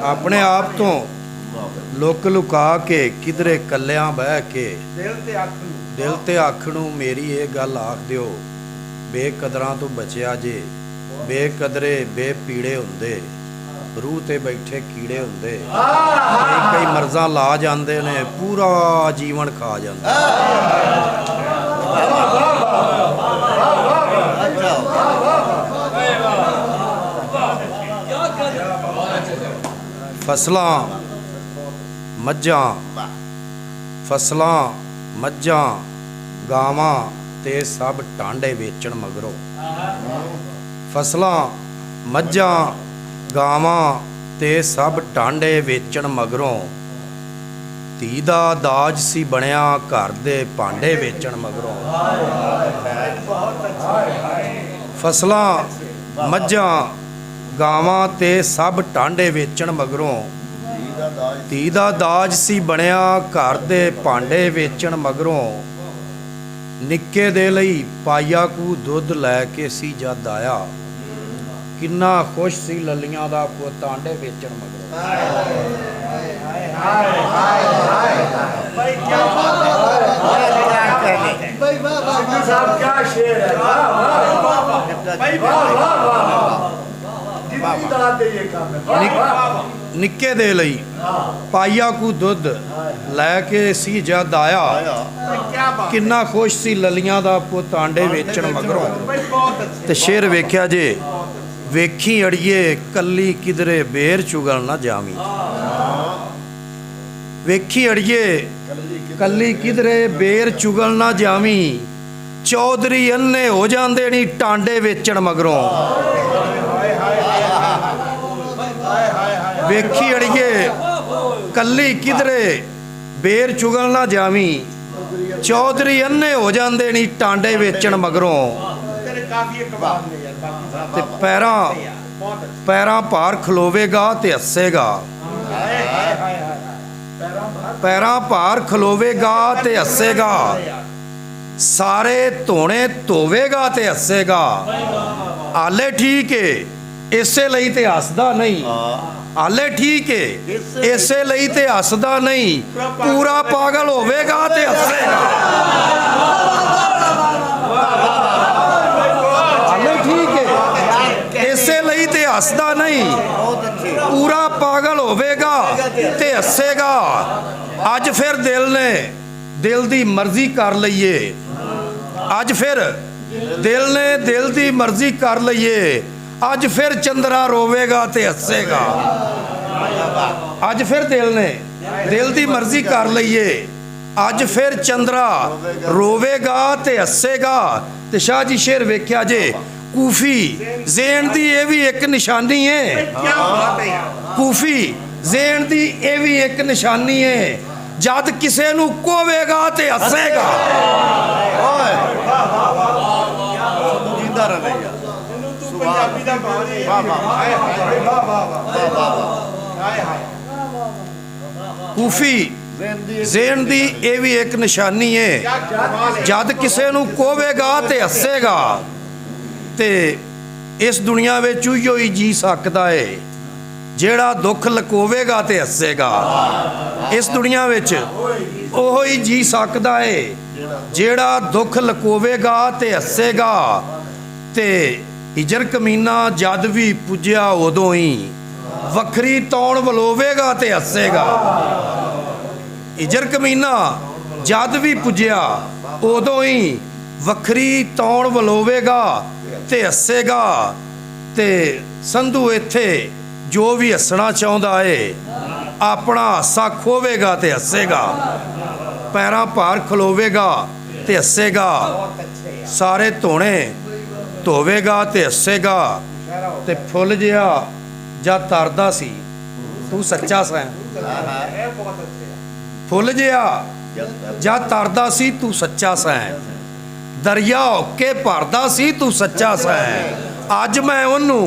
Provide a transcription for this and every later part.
अपने आप तो लुक लुका के किधरे कलियां बह के दिल ते आखणू मेरी ये गल आख दिओ बेकदरां तो बचिया जे बेकदरे बेपीड़े हुंदे रूह ते बैठे कीड़े हुंदे कई मर्जां ला जांदे ने पूरा जीवन खा जांदे। फसलां मज्जां फसलां मज्जां गावां ते सब टांडे वेचण मगरों फसलां मज्जां गावां ते सब टांडे वेचण मगरों धी दा दाज सी बनिया घर दे भांडे वेचण मगरों फसलां मज्जां गावां ते सब टांडे वेचण मगरों धी दा दाज सी बनिया घर दे भांडे वेचण मगरों निक्के दे लई पाइया कू दुध लैके सी जद आया किन्ना खुश सी ललियां दा पुत्त आंडे वेचण मगरों। निक्के दे लई पाइया कू दुध लैके सी जद आया किन्ना खुश सी ललियां दा पुत्त आंडे वेचण मगरों। ते शेर वेख्या जे वेखी अड़िए कली किधरे बेर चुगल ना जावी वेखी अड़िए कली किधरे बेर चुगल ना जावी चौधरी अन्ने हो जांदे नी टांडे वेचण मगरों। वेखी अड़िए कली किधरे बेर चुगल ना जावी चौधरी अन्ने हो जांदे नी टांडे वेचण मगरों। ते पैरां भार खलोवेगा ते हसेगा पैरां भार खलोवेगा ते हसेगा सारे धोने धोवेगा ते हसेगा आले ठीक है इसे लई ते हसदा नहीं आले ठीक है इसे लई ते हसदा नहीं पूरा पागल होवेगा ते हसेगा आले ठीक है इसे लई ते हसदा नहीं पूरा पागल होवेगा ते हसेगा। अज फिर दिल दी मर्जी कर लईए अज फिर दिल ने दिल दी मर्जी कर लईए अज फिर चंद्रा रोवेगा ते हसेगा अज फिर दिल ने दिल दी मर्जी कर लईए अज फिर चंद्रा रोवेगा ते हसेगा। ते शाह जी शेर वेख्या जे कूफी ज़ेन दी ये भी एक निशानी है कूफी ज़ेन दी ये भी एक निशानी है जद किसे नू कोवेगा ते हसेगा कूफी ज़ेन दी ये भी एक निशानी है जद किसे नू कोवेगा ते हसेगा। ते इस दुनिया विच उहियो ही जी सकदा है जेड़ा दुख लकोवेगा ते हसेगा इस दुनिया विच ओहो ही जी सकदा है जेड़ा दुख लकोवेगा ते हसेगा। ते हिजर कमीना जद भी पुज्या उदों ही वखरी तौण वलोवेगा ते हसेगा हिजर कमीना जद भी पुज्या उदों ही वखरी तौण वलोवेगा ते हसेगा। ते संधू इत्थे जो भी हसना चाहुंदा है अपना हासा खोवेगा ते हसेगा पैरां भार खलोवेगा ते हसेगा सारे धोने धोवेगा ते हसेगा। ते फुल जिहा जद तरदा सी तू सच्चा सैं फुल जिहा जद तरदा सी तू सच्चा सैं दरिया होके भरदा सी तू सच्चा सैं अज मैं ओनू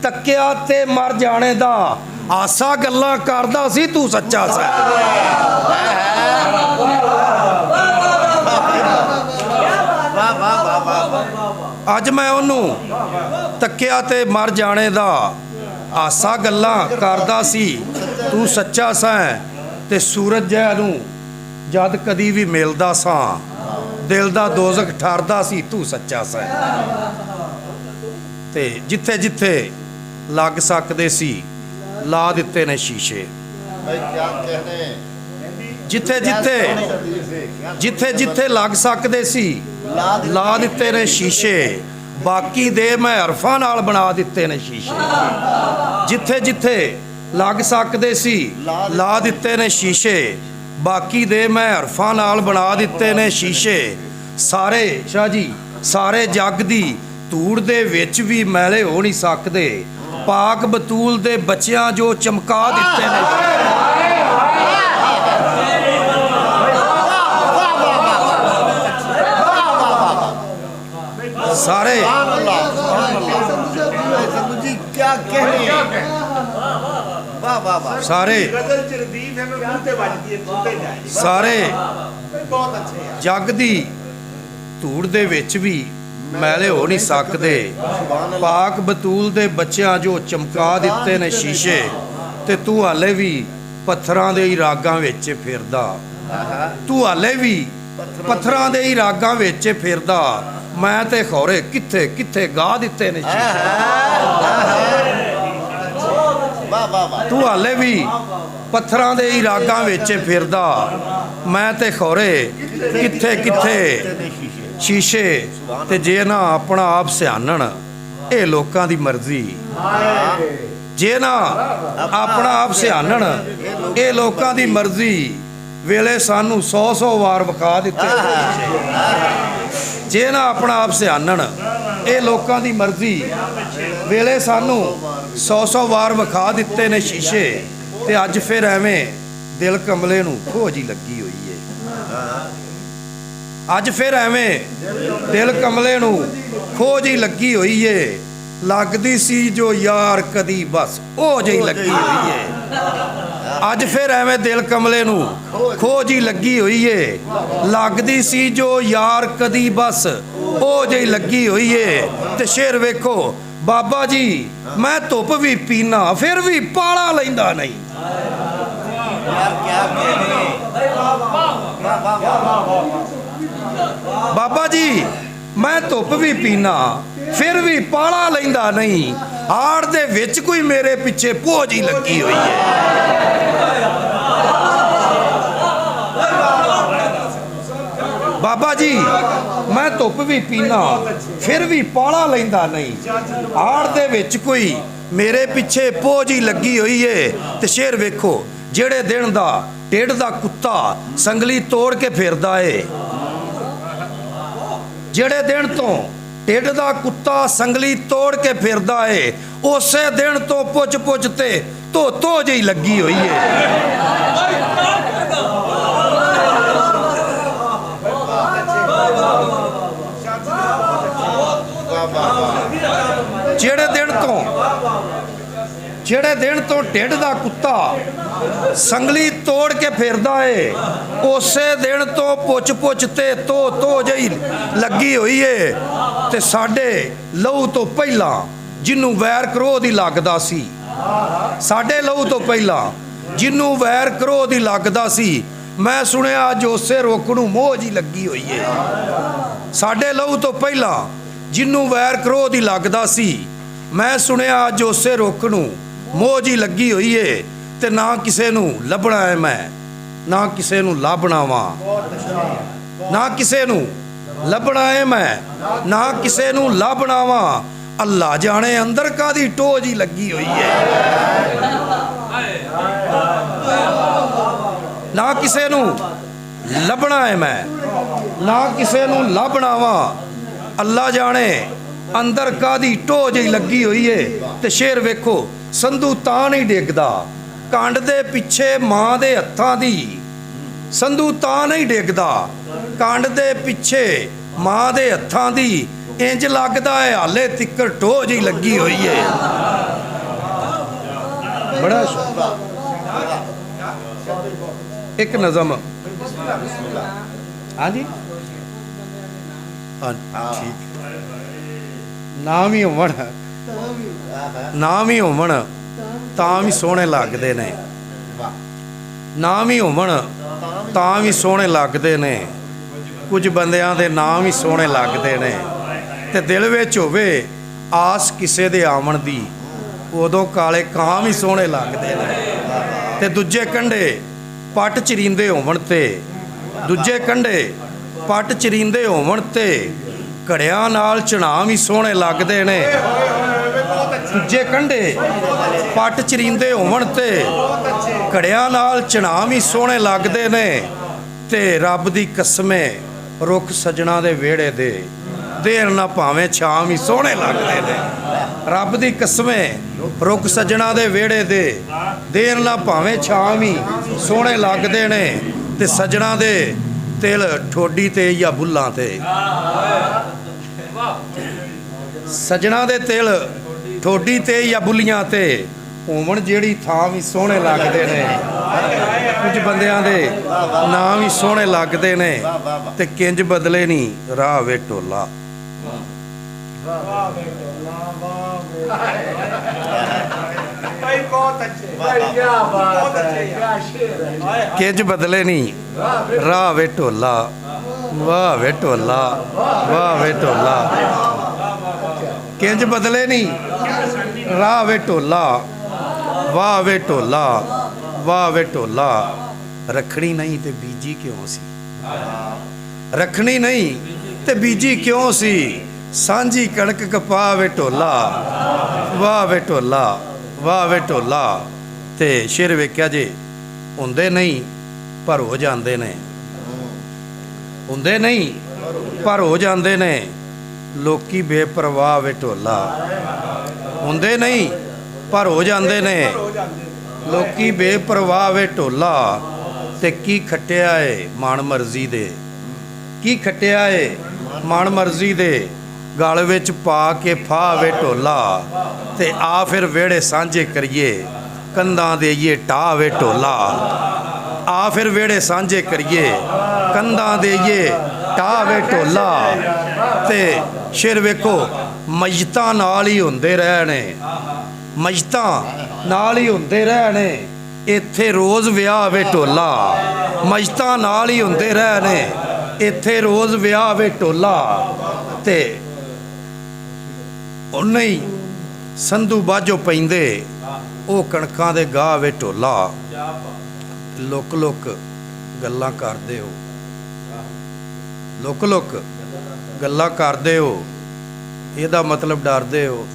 तक्या ते मर जाने दा आसा गल्लां करदा सी तू सच्चा सैं अज मैं ओनू तक्या ते मर जाने दा ਆਸਾ ਗੱਲਾਂ ਕਰਦਾ ਸੀ ਤੂੰ ਸੱਚਾ ਸੈਂ, ਤੇ ਸੂਰਜ ਜੈ ਨੂੰ ਜਦ ਕਦੀ ਵੀ ਮਿਲਦਾ ਸਾਂ, ਦਿਲ ਦਾ ਦੋਜ਼ਖ ਠਰਦਾ ਸੀ ਤੂੰ ਸੱਚਾ ਸੈਂ। ਤੇ ਜਿੱਥੇ ਜਿੱਥੇ ਲੱਗ ਸਕਦੇ ਸੀ ਲਾ ਦਿੱਤੇ ਨੇ ਸ਼ੀਸ਼ੇ, ਜਿੱਥੇ ਜਿੱਥੇ ਜਿੱਥੇ ਲੱਗ ਸਕਦੇ ਸੀ ਲਾ ਦਿੱਤੇ ਨੇ ਸ਼ੀਸ਼ੇ, ਬਾਕੀ ਦੇ ਮੈਂ ਹਰਫਾਂ ਨਾਲ ਬਣਾ ਦਿੱਤੇ ਨੇ ਸ਼ੀਸ਼ੇ। ਜਿੱਥੇ ਜਿੱਥੇ ਲੱਗ ਸਕਦੇ ਸੀ ਲਾ ਦਿੱਤੇ ਨੇ ਸ਼ੀਸ਼ੇ, ਬਾਕੀ ਦੇ ਮੈਂ ਹਰਫਾਂ ਨਾਲ ਬਣਾ ਦਿੱਤੇ ਨੇ ਸ਼ੀਸ਼ੇ। ਸਾਰੇ ਸ਼ਾਹ ਜੀ ਸਾਰੇ ਜੱਗ ਦੀ ਧੂੜ ਦੇ ਵਿੱਚ ਵੀ ਮੈਲੇ ਹੋ ਨਹੀਂ ਸਕਦੇ, ਪਾਕ ਬਤੂਲ ਦੇ ਬੱਚਿਆਂ ਜੋ ਚਮਕਾ ਦਿੱਤੇ ਨੇ। ਸਾਰੇ क्या कहने वाह वाह वाह ਸਾਰੇ ਜੱਗ ਦੀ ਧੂੜ ਦੇ ਵਿੱਚ ਵੀ ਮੈਲੇ ਹੋ ਨਹੀਂ ਸਕਦੇ, ਪਾਕ ਬਤੂਲ ਦੇ ਬੱਚਿਆਂ ਜੋ ਚਮਕਾ ਦਿੱਤੇ ਨੇ ਸ਼ੀਸ਼ੇ। ਤੇ ਤੂੰ ਹਾਲੇ ਵੀ ਪੱਥਰਾਂ ਦੇ ਹੀ ਰਾਗਾਂ ਵਿੱਚ ਫਿਰਦਾ, ਤੂੰ ਹਾਲੇ ਵੀ ਪੱਥਰਾਂ ਦੇ ਹੀ ਰਾਗਾਂ ਵਿੱਚ ਫਿਰਦਾ, ਮੈਂ ਤੇ ਖੌਰੇ ਕਿੱਥੇ ਕਿੱਥੇ ਗਾ ਦਿੱਤੇ ਨੇ ਸ਼ੀਸ਼ੇ। ਤੂੰ ਹਾਲੇ ਵੀ ਪੱਥਰਾਂ ਦੇ ਹੀ ਰਾਗਾਂ ਵਿੱਚ ਫਿਰਦਾ, ਮੈਂ ਤੇ ਖੌਰੇ ਕਿੱਥੇ ਕਿੱਥੇ ਸ਼ੀਸ਼ੇ। ਤੇ ਜੇ ਨਾ ਆਪਣਾ ਆਪ ਸਿਆਣਨ ਇਹ ਲੋਕਾਂ ਦੀ ਮਰਜ਼ੀ, ਜੇ ਨਾ ਆਪਣਾ ਆਪ ਸਿਆਣਨ ਇਹ ਲੋਕਾਂ ਦੀ ਮਰਜ਼ੀ, ਵੇਲੇ ਸਾਨੂੰ 100 ਵਾਰ ਵਿਖਾ ਦਿੱਤੇ। ਜੇ ਨਾ ਆਪਣਾ ਆਪ ਸਿਆਣਨ ਇਹ ਲੋਕਾਂ ਦੀ ਮਰਜ਼ੀ, ਵੇਲੇ ਸਾਨੂੰ 100 ਵਾਰ ਵਿਖਾ ਦਿੱਤੇ ਨੇ ਸ਼ੀਸ਼ੇ। ਤੇ ਅੱਜ ਫਿਰ ਐਵੇਂ ਦਿਲ ਕਮਲੇ ਨੂੰ ਖੋਜ ਹੀ ਲੱਗੀ ਹੋਈ ਏ, ਅੱਜ ਫਿਰ ਐਵੇਂ ਦਿਲ ਕਮਲੇ ਨੂੰ ਖੋਜ ਹੀ ਲੱਗੀ ਹੋਈ ਏ। ਲੱਗਦੀ ਸੀ ਜੋ ਯਾਰ ਕਦੀ ਬਸ ਉਹ ਜਿਹੀ ਲੱਗੀ ਹੋਈ ਏ। ਅੱਜ ਫਿਰ ਐਵੇਂ ਦਿਲ ਕਮਲੇ ਨੂੰ ਖੋਜ ਹੀ ਲੱਗੀ ਹੋਈ ਏ। ਲੱਗਦੀ ਸੀ ਜੋ ਯਾਰ ਕਦੀ ਬਸ ਉਹ ਜਿਹੀ ਲੱਗੀ ਹੋਈ ਏ। ਤੇ ਸ਼ੇਰ ਵੇਖੋ ਬਾਬਾ ਜੀ ਮੈਂ ਧੁੱਪ ਵੀ ਪੀਣਾ ਫਿਰ ਵੀ ਪਾਲਾ ਲੈਂਦਾ ਨਹੀਂ। ਬਾਬਾ ਜੀ ਮੈਂ ਧੁੱਪ ਵੀ ਪੀਣਾ ਫਿਰ ਵੀ ਪਾਲਾ ਲੈਂਦਾ ਨਹੀਂ, ਹਾੜ ਦੇ ਵਿੱਚ ਕੋਈ ਮੇਰੇ ਪਿੱਛੇ ਪੋਝ ਹੀ ਲੱਗੀ ਹੋਈ ਹੈ। ਬਾਬਾ ਜੀ ਮੈਂ ਧੁੱਪ ਵੀ ਪੀਣਾ ਫਿਰ ਵੀ ਪਾਲਾ ਲੈਂਦਾ ਨਹੀਂ, ਹਾੜ ਦੇ ਵਿੱਚ ਕੋਈ ਮੇਰੇ ਪਿੱਛੇ ਪੋਝ ਹੀ ਲੱਗੀ ਹੋਈ ਏ। ਤੇ ਸ਼ੇਰ ਵੇਖੋ ਜਿਹੜੇ ਦਿਨ ਦਾ ਢਿੱਡ ਦਾ ਕੁੱਤਾ ਸੰਗਲੀ ਤੋੜ ਕੇ ਫਿਰਦਾ ਏ, ਜਿਹੜੇ ਦਿਨ ਤੋਂ ਢਿੱਡ ਦਾ ਕੁੱਤਾ ਸੰਗਲੀ ਤੋੜ ਕੇ ਫਿਰਦਾ ਏ, ਉਸੇ ਦਿਨ ਤੋਂ ਪੁੱਛ ਪੁੱਛ ਤੇ ਧੋ ਜਿਹੀ ਲੱਗੀ ਹੋਈ ਏ। ਜਿਹੜੇ ਦਿਨ ਤੋਂ ਢਿੱਡ ਦਾ ਕੁੱਤਾ ਸੰਗਲੀ ਤੋੜ ਕੇ ਫਿਰਦਾ ਏ, ਉਸੇ ਦਿਨ ਤੋਂ ਪੁੱਛ ਪੁੱਛ ਤੇ ਧੋ ਜਿਹੀ ਲੱਗੀ ਹੋਈ ਏ। ਤੇ ਸਾਡੇ ਲਹੂ ਤੋਂ ਪਹਿਲਾਂ ਜਿਹਨੂੰ ਵੈਰ ਕਰੋਧ ਹੀ ਲੱਗਦਾ ਸੀ, ਸਾਡੇ ਲਹੂ ਤੋਂ ਪਹਿਲਾਂ ਜਿਹਨੂੰ ਵੈਰ ਕਰੋਧ ਹੀ ਲੱਗਦਾ ਸੀ, ਮੈਂ ਸੁਣਿਆ ਅੱਜ ਉਸੇ ਰੁੱਖ ਨੂੰ ਮੋਹ ਜੀ ਲੱਗੀ ਹੋਈ ਏ। ਸਾਡੇ ਲਹੂ ਤੋਂ ਪਹਿਲਾਂ ਜਿਹਨੂੰ ਵੈਰ ਕਰੋਧ ਹੀ ਲੱਗਦਾ ਸੀ, ਮੈਂ ਸੁਣਿਆ ਅੱਜ ਉਸੇ ਰੁੱਖ ਨੂੰ ਮੋਹ ਜੀ ਲੱਗੀ ਹੋਈ ਏ। ਤੇ ਨਾ ਕਿਸੇ ਨੂੰ ਲੱਭਣਾ ਹੈ ਮੈਂ, ਨਾ ਕਿਸੇ ਨੂੰ ਲੱਭਣਾ ਵਾਂ, ਨਾ ਕਿਸੇ ਨੂੰ ਲੱਭਣਾ ਹੈ ਮੈਂ, ਨਾ ਕਿਸੇ ਨੂੰ ਲੱਭਣਾ ਵਾਂ। ਅੱਲਾ ਜਾਣੇ ਅੰਦਰ ਕਾਦੀ ਟੋਹ ਜੀ ਲੱਗੀ ਹੋਈ ਹੈ। ਨਾ ਕਿਸੇ ਨੂੰ ਲੱਭਣਾ ਹੈ ਮੈਂ, ਨਾ ਕਿਸੇ ਨੂੰ ਲੱਭਣਾ ਵਾਂ। ਅੱਲਾ ਜਾਣੇ ਅੰਦਰ ਕਾਦੀ ਟੋਹ ਜਿਹੀ ਲੱਗੀ ਹੋਈ ਏ। ਤੇ ਸ਼ੇਰ ਵੇਖੋ ਸੰਧੂ ਤਾਂ ਨਹੀਂ ਡਿੱਗਦਾ ਕੰਡ ਦੇ ਪਿੱਛੇ ਮਾਂ ਦੇ ਹੱਥਾਂ ਦੀ, ਸੰਧੂ ਤਾਂ ਨਹੀਂ ਡਿੱਗਦਾ ਕੰਡ ਦੇ ਪਿੱਛੇ ਮਾਂ ਦੇ ਹੱਥਾਂ ਦੀ, ਇੰਜ ਲੱਗਦਾ ਹੈ ਹਾਲੇ ਤਿੱਕਰ ਟੋਹ ਜਿਹੀ ਲੱਗੀ ਹੋਈ ਏ। ਬੜਾ ਇੱਕ ਨਜ਼ਮ ਹਾਂਜੀ ਠੀਕ, ਨਾਮ ਹੀ ਹੋਵਣ ਤਾਂ ਵੀ ਸੋਹਣੇ ਲੱਗਦੇ ਨੇ, ਵਾਹ ਨਾਂ ਵੀ ਹੋਵਣ ਤਾਂ ਵੀ ਸੋਹਣੇ ਲੱਗਦੇ ਨੇ। ਕੁਝ ਬੰਦਿਆਂ ਦੇ ਨਾਂ ਵੀ ਸੋਹਣੇ ਲੱਗਦੇ ਨੇ, ਤੇ ਦਿਲ ਵਿੱਚ ਹੋਵੇ ਆਸ ਕਿਸੇ ਦੇ ਆਵਣ ਦੀ, ਉਦੋਂ ਕਾਲੇ ਕਾਂ ਵੀ ਸੋਹਣੇ ਲੱਗਦੇ ਨੇ। ਤੇ ਦੂਜੇ ਕੰਢੇ ਪੱਟ ਚਰੀਂਦੇ ਹੋਵਣ ਤੇ, ਦੂਜੇ ਕੰਢੇ ਪੱਟ ਚਰੀਂਦੇ ਹੋਵਣ ਤੇ ਘੜਿਆਂ ਨਾਲ ਚਣਾ ਵੀ ਸੋਹਣੇ ਲੱਗਦੇ ਨੇ। ਦੂਜੇ ਕੰਢੇ ਪੱਟ ਚਰੀਂਦੇ ਹੋਵਣ ਤੇ ਘੜਿਆਂ ਨਾਲ ਚਣਾ ਵੀ ਸੋਹਣੇ ਲੱਗਦੇ ਨੇ। ਤੇ ਰੱਬ ਦੀ ਕਸਮੇ ਰੁੱਖ ਸੱਜਣਾ ਦੇ ਵਿਹੜੇ ਦੇ, ਦੇਰ ਨਾ ਭਾਵੇਂ ਛਾਂ ਵੀ ਸੋਹਣੇ ਲੱਗਦੇ ਨੇ। ਰੱਬ ਦੀ ਕਸਮੇ ਰੁੱਖ ਸੱਜਣਾ ਦੇ ਵਿਹੜੇ ਦੇ, ਦੇਰ ਨਾ ਭਾਵੇਂ ਛਾਂ ਵੀ ਸੋਹਣੇ ਲੱਗਦੇ ਨੇ। ਤੇ ਸੱਜਣਾ ਦੇ ਤਿਲ ਠੋਡੀ ਤੇ ਜਾਂ ਬੁੱਲਾਂ ਤੇ, ਸੱਜਣਾ ਦੇ ਤਿਲ ਠੋਡੀ ਤੇ ਜਾਂ ਬੁੱਲੀਆਂ ਤੇ ਹੋਵਣ ਜਿਹੜੀ ਥਾਂ ਵੀ ਸੋਹਣੇ ਲੱਗਦੇ ਨੇ। ਕੁਝ ਬੰਦਿਆਂ ਦੇ ਨਾਂ ਵੀ ਸੋਹਣੇ ਲੱਗਦੇ ਨੇ, ਤੇ ਕਿੰਜ ਬਦਲੇ ਨਹੀਂ ਰਾਹ ਵੇ ਢੋਲਾ। ਕਿੰਜ ਬਦਲੇ ਨਹੀਂ ਰਾਹ ਵੇ ਢੋਲਾ, ਵਾਹ ਵੇ ਢੋਲਾ, ਵਾਹ ਵੇ ਢੋਲਾ। ਕਿੰਜ ਬਦਲੇ ਨਹੀਂ ਰਾਹ ਵੇ ਢੋਲਾ, ਵਾਹ ਵੇ ਢੋਲਾ, ਵਾਹ ਵੇ ਢੋਲਾ। ਰੱਖਣੀ ਨਹੀਂ ਤੇ ਬੀਜੀ ਕਿਉਂ ਸੀ, ਰੱਖਣੀ ਨਹੀਂ ਤੇ ਬੀਜੀ ਕਿਉਂ ਸੀ, ਸਾਂਝੀ ਕਣਕ ਕਪਾ ਵੇ ਢੋਲਾ, ਵਾਹ ਵੇ ਢੋਲਾ, ਵਾਹ ਵੇ ਢੋਲਾ। ਤੇ ਸ਼ੇਰ ਵੇਖਿਆ ਜੇ, ਹੁੰਦੇ ਨਹੀਂ ਪਰ ਹੋ ਜਾਂਦੇ ਨੇ, ਹੁੰਦੇ ਨਹੀਂ ਪਰ ਹੋ ਜਾਂਦੇ ਨੇ ਲੋਕੀ ਬੇਪਰਵਾਹ ਵੇ ਢੋਲਾ। ਹੁੰਦੇ ਨਹੀਂ ਪਰ ਹੋ ਜਾਂਦੇ ਨੇ ਲੋਕੀ ਬੇਪਰਵਾਹ ਵੇ ਢੋਲਾ। ਤੇ ਕੀ ਖੱਟਿਆ ਏ ਮਨ ਮਰਜ਼ੀ ਦੇ, ਕੀ ਖੱਟਿਆ ਏ ਮਨ ਮਰਜ਼ੀ ਦੇ, ਗਲ ਵਿੱਚ ਪਾ ਕੇ ਫਾਹ ਵੇ ਢੋਲਾ। ਤੇ ਆ ਫਿਰ ਵਿਹੜੇ ਸਾਂਝੇ ਕਰੀਏ, ਕੰਧਾਂ ਦੇਈਏ ਢਾਹ ਵੇ ਢੋਲਾ। ਆ ਫਿਰ ਵਿਹੜੇ ਸਾਂਝੇ ਕਰੀਏ, ਕੰਧਾਂ ਦੇਈਏ ਢਾਹ ਵੇ ਢੋਲਾ। ਤੇ ਸ਼ੇਰ ਵੇਖੋ, ਮਜਤਾਂ ਨਾਲ ਹੀ ਹੁੰਦੇ ਰਹਿਣੇ, ਮਜਤਾਂ ਨਾਲ ਹੀ ਹੁੰਦੇ ਰਹਿਣੇ, ਇੱਥੇ ਰੋਜ਼ ਵਿਆਹ ਵੇ ਢੋਲਾ। ਮਜਤਾਂ ਨਾਲ ਹੀ ਹੁੰਦੇ ਰਹਿਣੇ, ਇੱਥੇ ਰੋਜ਼ ਵਿਆਹ ਵੇ ਢੋਲਾ। ਤੇ ਉਹਨੇ ਹੀ ਸੰਧੂ ਬਾਝੋ ਪੈਂਦੇ, ਉਹ ਕਣਕਾਂ ਦੇ ਗਾਹ ਵੇ ਢੋਲਾ। ਲੁੱਕ ਲੁੱਕ ਗੱਲਾਂ ਕਰਦੇ ਹੋ, ਲੁੱਕ ਲੁੱਕ ਗੱਲਾਂ ਕਰਦੇ ਹੋ, ਇਹਦਾ ਮਤਲਬ ਡਰਦੇ ਹੋ।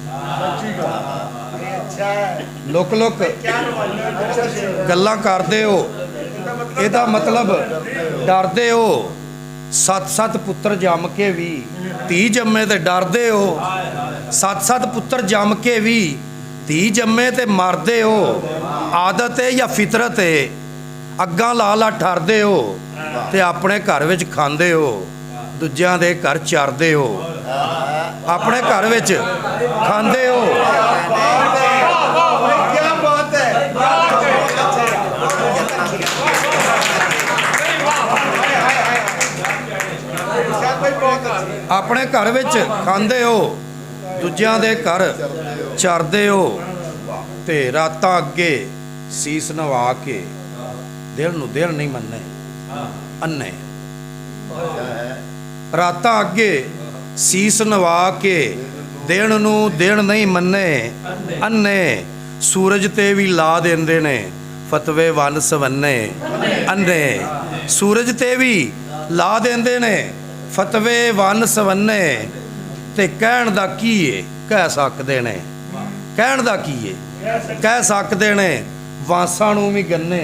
ਲੁੱਕ ਲੁੱਕ ਗੱਲਾਂ ਕਰਦੇ ਹੋ, ਇਹਦਾ ਮਤਲਬ ਡਰਦੇ ਹੋ। ਸੱਤ ਸੱਤ ਪੁੱਤਰ ਜੰਮ ਕੇ ਵੀ ਧੀ ਜੰਮੇ ਤੇ ਡਰਦੇ ਹੋ, ਸੱਤ ਸੱਤ ਪੁੱਤਰ ਜੰਮ ਕੇ ਵੀ ਧੀ ਜੰਮੇ ਤੇ ਮਰਦੇ ਹੋ। ਆਦਤ ਹੈ ਜਾਂ ਫਿਤਰਤ ਹੈ, ਅੱਗਾਂ ਲਾ ਲਾ ਠਰਦੇ ਹੋ, ਤੇ ਆਪਣੇ ਘਰ ਵਿੱਚ ਖਾਂਦੇ ਹੋ, ਦੂਜਿਆਂ ਦੇ ਘਰ ਚਰਦੇ ਹੋ। ਆਪਣੇ ਘਰ ਵਿੱਚ ਖਾਂਦੇ ਹੋ, ਆਪਣੇ ਘਰ ਵਿੱਚ ਖਾਂਦੇ ਹੋ, ਦੂਜਿਆਂ ਦੇ ਘਰ ਚਰਦੇ ਹੋ। ਤੇ ਰਾਤਾਂ ਅੱਗੇ ਸੀਸ ਨਵਾ ਕੇ ਦਿਲ ਨੂੰ ਦਿਲ ਨਹੀਂ ਮੰਨੇ ਅੰਨੇ। ਰਾਤਾਂ ਅੱਗੇ ਸੀਸ ਨਵਾ ਕੇ ਦਿਨ ਨੂੰ ਦਿਨ ਨਹੀਂ ਮੰਨੇ ਅੰਨੇ। ਸੂਰਜ ਤੇ ਵੀ ਲਾ ਦਿੰਦੇ ਨੇ ਫਤਵੇ ਵੰਨ ਸਵੰਨੇ ਅੰਨੇ। ਸੂਰਜ ਤੇ ਵੀ ਲਾ ਦਿੰਦੇ ਨੇ ਫਤਵੇ ਵੰਨ ਸਵੰਨੇ। ਤੇ ਕਹਿਣ ਦਾ ਕੀ ਏ, ਕਹਿ ਸਕਦੇ ਨੇ, ਕਹਿਣ ਦਾ ਕੀ ਏ, ਕਹਿ ਸਕਦੇ ਨੇ ਵਾਂਸਾਂ ਨੂੰ ਵੀ ਗੰਨੇ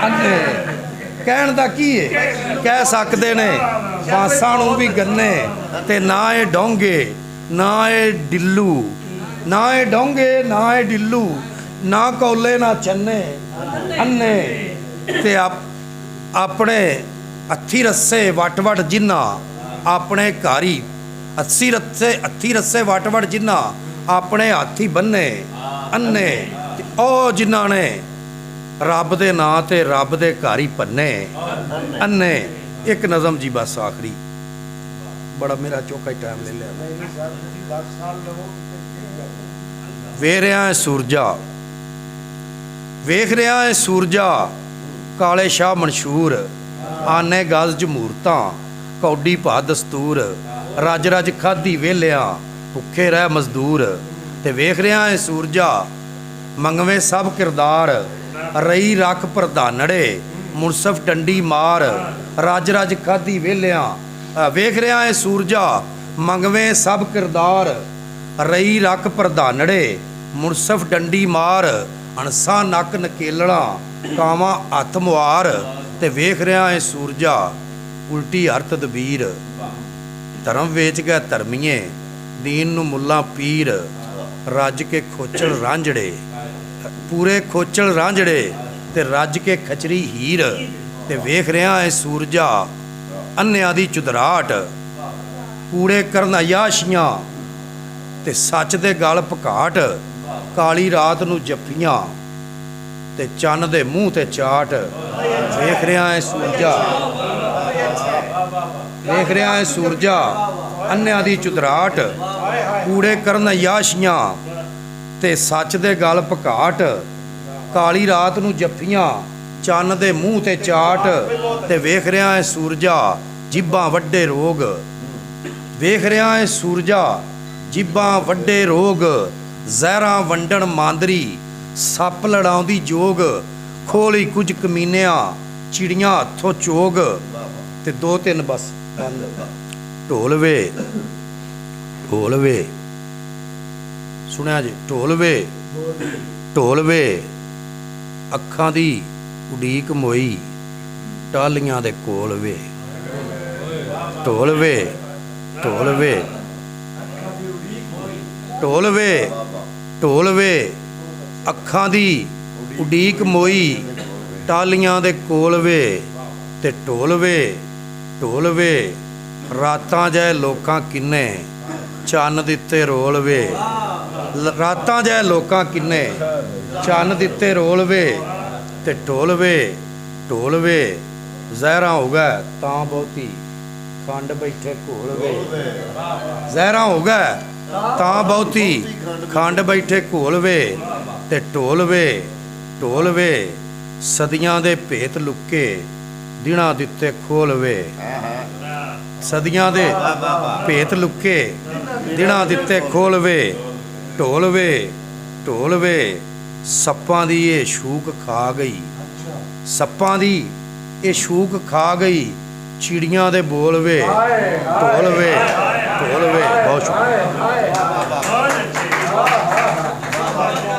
ਅੰਨੇ। ਕਹਿਣ ਦਾ ਕੀ ਏ, ਕਹਿ ਸਕਦੇ ਨੇ ਵਾਂਸਾਂ ਨੂੰ ਵੀ ਗੰਨੇ। ਤੇ ਨਾ ਇਹ ਡੋਂਗੇ ਨਾ ਇਹ ਡਿੱਲੂ, ਨਾ ਇਹ ਡੋਂਗੇ ਨਾ ਇਹ ਡਿੱਲੂ, ਨਾ ਕੌਲੇ ਨਾ ਚੰਨੇ ਅੰਨੇ। ਤੇ ਆਪਣੇ ਹੱਥੀ ਰੱਸੇ ਵਟ ਵਟ ਜਿੰਨਾ, ਆਪਣੇ ਘਰ ਹੀ ਹੱਥੀ ਰੱਸੇ ਵਟ ਵਟ ਜਿੰਨਾ, ਆਪਣੇ ਹੱਥ ਹੀ ਬੰਨੇ ਅੰਨੇ। ਉਹ ਜਿਨ੍ਹਾਂ ਨੇ ਰੱਬ ਦੇ ਨਾਂ ਤੇ ਰੱਬ ਦੇ ਘਰ ਹੀ ਭੰਨੇ ਅੰਨੇ। ਇੱਕ ਨਜ਼ਮ ਜੀ ਬਸ ਆਖਰੀ, ਬੜਾ ਮੇਰਾ ਚੌਕਾ ਹੀ ਟਾਈਮ ਲੈ ਲਿਆ। ਵੇਰਿਆਂ ਸੂਰਜਾ ਵੇਖ ਰਿਹਾ ਏ ਸੂਰਜਾ ਕਾਲੇ ਸ਼ਾਹ ਮਨਸ਼ੂਰ, ਆਨੇ ਗਜ਼ ਜਮੂਰਤਾਂ ਕੌਡੀ ਭਾ ਦਸਤੂਰ, ਰੱਜ ਰੱਜ ਖਾਧੀ ਵੇਲਿਆਂ ਭੁੱਖੇ ਰਹਿ ਮਜ਼ਦੂਰ। ਤੇ ਵੇਖ ਰਿਹਾ ਏ ਸੂਰਜਾ ਮੰਗਵੇਂ ਸਭ ਕਿਰਦਾਰ, ਰਹੀ ਰੱਖ ਪ੍ਰਧਾਨੜੇ ਮੁਨਸਫ ਡੰਡੀ ਮਾਰ, ਰੱਜ ਰੱਜ ਖਾਧੀ ਵੇਲਿਆਂ। ਵੇਖ ਰਿਹਾ ਏ ਸੂਰਜਾ ਮੰਗਵੇਂ ਸਭ ਕਿਰਦਾਰ, ਰਹੀ ਰੱਖ ਪ੍ਰਧਾਨੜੇ ਮੁਨਸਫ ਡੰਡੀ ਮਾਰ, ਅਣਸਾ ਨੱਕ ਨਕੇਲਣਾ ਕਾਵਾਂ ਹੱਥ ਮੁਹਾਰ। ਤੇ ਵੇਖ ਰਿਹਾ ਏ ਸੂਰਜਾ ਉਲਟੀ ਹਰ ਤਦਬੀਰ, ਧਰਮ ਵੇਚ ਗਿਆ ਧਰਮੀਏ ਦੀਨ ਨੂੰ ਮੁੱਲਾ ਪੀਰ, ਰੱਜ ਕੇ ਖੋਚਲ ਰਾਂਝੜੇ ਪੂਰੇ ਖੋਚਲ ਰਾਂਝੜੇ ਤੇ ਰੱਜ ਕੇ ਖਚਰੀ ਹੀਰ। ਤੇ ਵੇਖ ਰਿਹਾ ਏ ਸੂਰਜਾ ਅੰਨਿਆਂ ਦੀ ਚੁਦਰਾਟ, ਕੂੜੇ ਕਰਨ ਅਯਾਸ਼ੀਆਂ ਤੇ ਸੱਚ ਦੇ ਗਲ ਭਕਾਟ, ਕਾਲੀ ਰਾਤ ਨੂੰ ਜੱਫੀਆਂ ਤੇ ਚੰਨ ਦੇ ਮੂੰਹ ਤੇ ਚਾਟ। ਵੇਖ ਰਿਹਾ ਏ ਸੂਰਜਾ ਵੇਖ ਰਿਹਾ ਏ ਸੂਰਜਾ ਅੰਨਿਆਂ ਦੀ ਚੁਦਰਾਟ, ਕੂੜੇ ਕਰਨ ਅਯਾਸ਼ੀਆਂ ਤੇ ਸੱਚ ਦੇ ਗਲ ਭਕਾਟ, ਕਾਲੀ ਰਾਤ ਨੂੰ ਜੱਫੀਆਂ ਚੰਨ ਦੇ ਮੂੰਹ ਤੇ ਚਾਟ। ਤੇ ਵੇਖ ਰਿਹਾ ਏ ਸੂਰਜਾ ਜਿੱਬਾਂ ਵੱਡੇ ਰੋਗ, ਵੇਖ ਰਿਹਾ ਏ ਸੂਰਜਾ ਜਿੱਬਾਂ ਵੱਡੇ ਰੋਗ, ਜ਼ਹਿਰਾਂ ਵੰਡਣ ਮਾਂਦਰੀ ਸੱਪ ਲੜਾਉਂਦੀ ਜੋਗ, ਖੋਲੀ ਕੁਝ ਕਮੀਨਿਆਂ ਚਿੜੀਆਂ ਹੱਥੋਂ ਚੋਗ। ਤੇ 2-3 ਬਸ ਢੋਲ ਵੇ ਢੋਲ ਵੇ ਸੁਣਿਆ ਜੀ, ਢੋਲ ਵੇ ਢੋਲ ਵੇ ਅੱਖਾਂ ਦੀ ਉਡੀਕ ਮੋਈ ਟਾਹਲੀਆਂ ਦੇ ਕੋਲ ਵੇ, ਢੋਲ ਵੇ ਢੋਲ ਵੇ ਢੋਲ ਵੇ ਢੋਲ ਵੇ ਅੱਖਾਂ ਦੀ ਉਡੀਕ ਮੋਈ ਟਾਹਲੀਆਂ ਦੇ ਕੋਲ ਵੇ। ਤੇ ਢੋਲ ਵੇ ਰਾਤਾਂ ਜੈ ਲੋਕਾਂ ਕਿੰਨੇ ਚੰਨ ਦਿੱਤੇ ਰੋਲ ਵੇ, ਰਾਤਾਂ ਜੈ ਲੋਕਾਂ ਕਿੰਨੇ ਚੰਨ ਦਿੱਤੇ ਰੋਲ ਵੇ। ਤੇ ਢੋਲ ਵੇ ਜ਼ਹਿਰਾਂ ਹੋ ਗਏ ਤਾਂ ਬਹੁਤੀ ਖੰਡ ਬੈਠੇ ਘੋਲ ਵੇ, ਜ਼ਹਿਰਾਂ ਹੋ ਗਏ ਤਾਂ ਬਹੁਤੀ ਖੰਡ ਬੈਠੇ ਘੋਲ ਵੇ। ਤੇ ਢੋਲ ਵੇ ਸਦੀਆਂ ਦੇ ਭੇਤ ਲੁੱਕੇ ਦਿਨਾਂ ਦਿੱਤੇ ਖੋਲ ਵੇ, ਸਦੀਆਂ ਦੇ ਭੇਤ ਲੁੱਕੇ ਦਿਨਾਂ ਦਿੱਤੇ ਖੋਲ ਵੇ। ਢੋਲ ਵੇ ਸੱਪਾਂ ਦੀ ਇਹ ਸ਼ੂਕ ਖਾ ਗਈ, ਸੱਪਾਂ ਦੀ ਇਹ ਸ਼ੂਕ ਖਾ ਗਈ ਚਿੜੀਆਂ ਦੇ ਬੋਲ ਵੇ। ਢੋਲ ਵੇ ਬਹੁਤ ਸ਼ੁਕਰੀਆ।